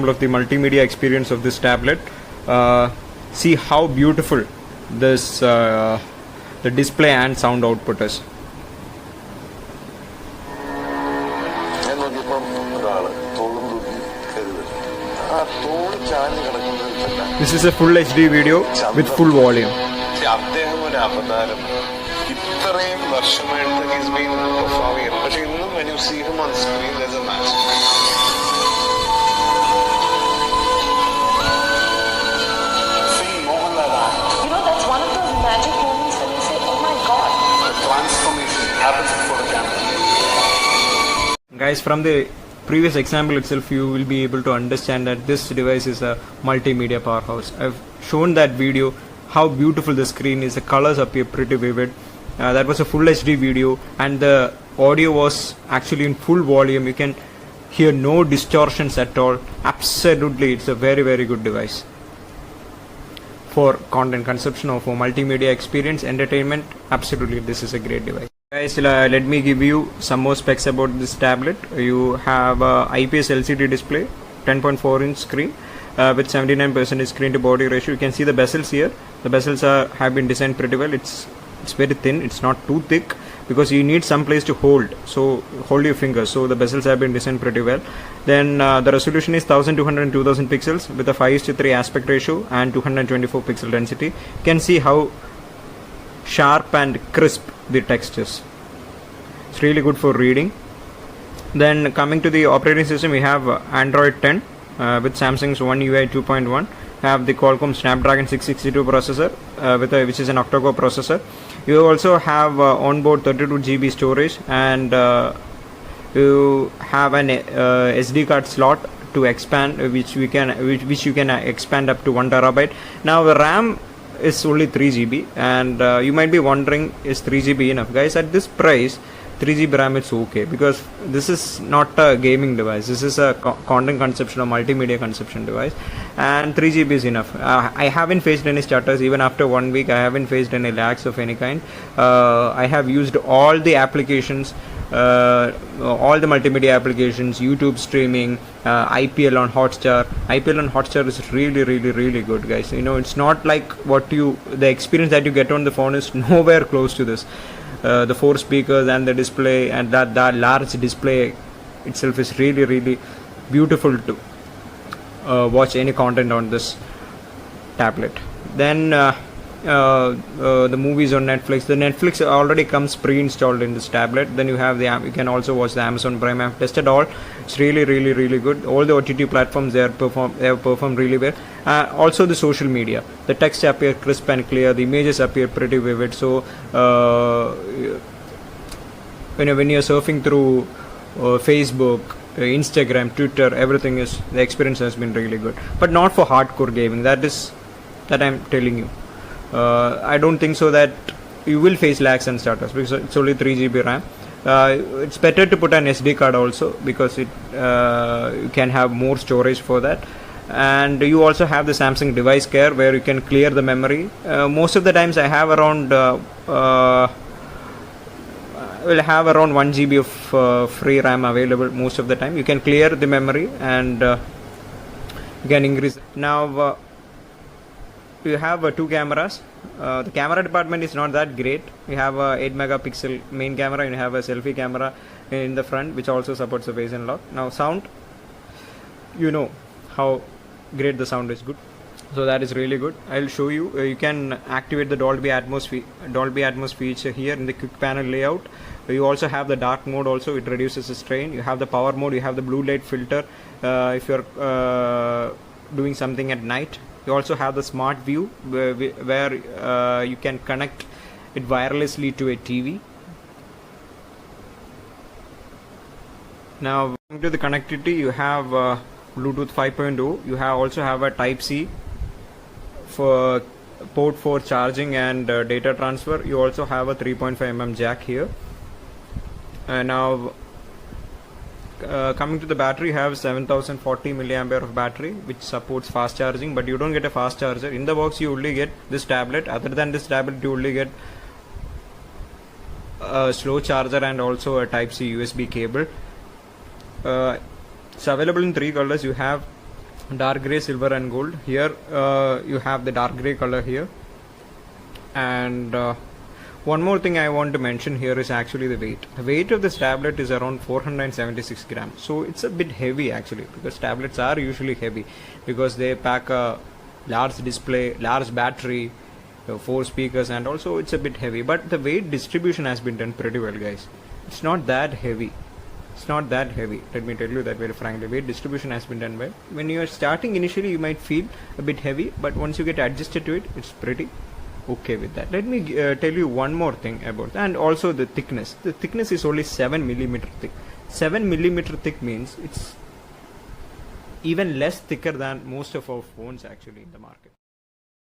example of the multimedia experience of this tablet. See how beautiful this the display and sound output is. This is a full HD video with full volume. He's been performing, but when you see him on screen, there's a magic. You know, that's one of those magic moments when you say, oh my god. The transformation happens before the camera. Guys, from the previous example itself, you will be able to understand that this device is a multimedia powerhouse. I've shown that video, how beautiful the screen is, the colors appear pretty vivid. That was a full HD video, and the audio was actually in full volume. You can hear no distortions at all. Absolutely, it's a very good device for content consumption or for multimedia experience, entertainment. Absolutely, this is a great device. Guys, let me give you some more specs about this tablet. You have a IPS LCD display, 10.4-inch screen with 79% screen to body ratio. You can see the bezels here. The bezels have been designed pretty well. It's very thin, it's not too thick, because you need some place to hold your fingers, so the bezels have been designed pretty well. Then the resolution is 1200 and 2000 pixels with a 5:3 aspect ratio and 224 pixel density. You can see how sharp and crisp the text is. It's really good for reading. Then coming to the operating system, we have Android 10 with Samsung's One UI 2.1. Have the Qualcomm Snapdragon 662 processor which is an octa-core processor. You also have onboard 32 GB storage, and you have an SD card slot to expand, which you can expand up to 1 terabyte. Now the RAM is only 3 GB, and you might be wondering, is 3 GB enough? Guys, at this price, 3 GB RAM is okay, because this is not a gaming device. This is a content consumption or multimedia consumption device, and 3 GB is enough. I haven't faced any stutters. Even after 1 week, I haven't faced any lags of any kind. I have used all the applications, all the multimedia applications, YouTube streaming, IPL on Hotstar. IPL on Hotstar is really good, guys. You know, it's not like the experience that you get on the phone is nowhere close to this. The 4 speakers and the display, and that large display itself is really beautiful to watch any content on this tablet. Then the movies on Netflix. The Netflix already comes pre-installed in this tablet. Then you can also watch the Amazon Prime. I've tested all. It's really good. All the OTT platforms, they have performed really well. Also the social media, the text appear crisp and clear, the images appear pretty vivid. So when you're surfing through Facebook, Instagram, Twitter, the experience has been really good, but not for hardcore gaming. That I'm telling you. I don't think so that you will face lags and stutters, because it's only 3 GB RAM. It's better to put an SD card also, because you can have more storage for that. And you also have the Samsung Device Care, where you can clear the memory. Most of the times I have around 1 GB of free RAM available. Most of the time you can clear the memory, and you can increase. Now you have 2 cameras. The camera department is not that great. You have a 8 megapixel main camera, and you have a selfie camera in the front, which also supports the face unlock. Now sound, you know how great the sound is, good. So that is really good. I'll show you. You can activate the Dolby Atmos feature here in the quick panel layout. You also have the dark mode also, it reduces the strain. You have the power mode, you have the blue light filter if you're doing something at night. You also have the smart view, where you can connect it wirelessly to a TV. Now coming to the connectivity, you have Bluetooth 5.0. You also have a Type-C for port for charging and data transfer. You also have a 3.5mm jack here. Now coming to the battery, you have 7040 milliampere of battery, which supports fast charging, but you don't get a fast charger. In the box you only get this tablet. Other than this tablet, you only get a slow charger and also a Type-C USB cable. It's available in 3 colors. You have dark gray, silver and gold. Here you have the dark gray color here. And one more thing I want to mention here is actually the weight. The weight of this tablet is around 476 grams. So it's a bit heavy actually, because tablets are usually heavy because they pack a large display, large battery, 4 speakers, and also it's a bit heavy. But the weight distribution has been done pretty well, guys. It's not that heavy. It's not that heavy. Let me tell you that very frankly. Weight distribution has been done well. When you are starting initially, you might feel a bit heavy, but once you get adjusted to it, it's pretty okay with that. Let me tell you one more thing about that, and also the thickness. The thickness is only 7 millimeter thick. 7 millimeter thick means it's even less thicker than most of our phones actually in the market.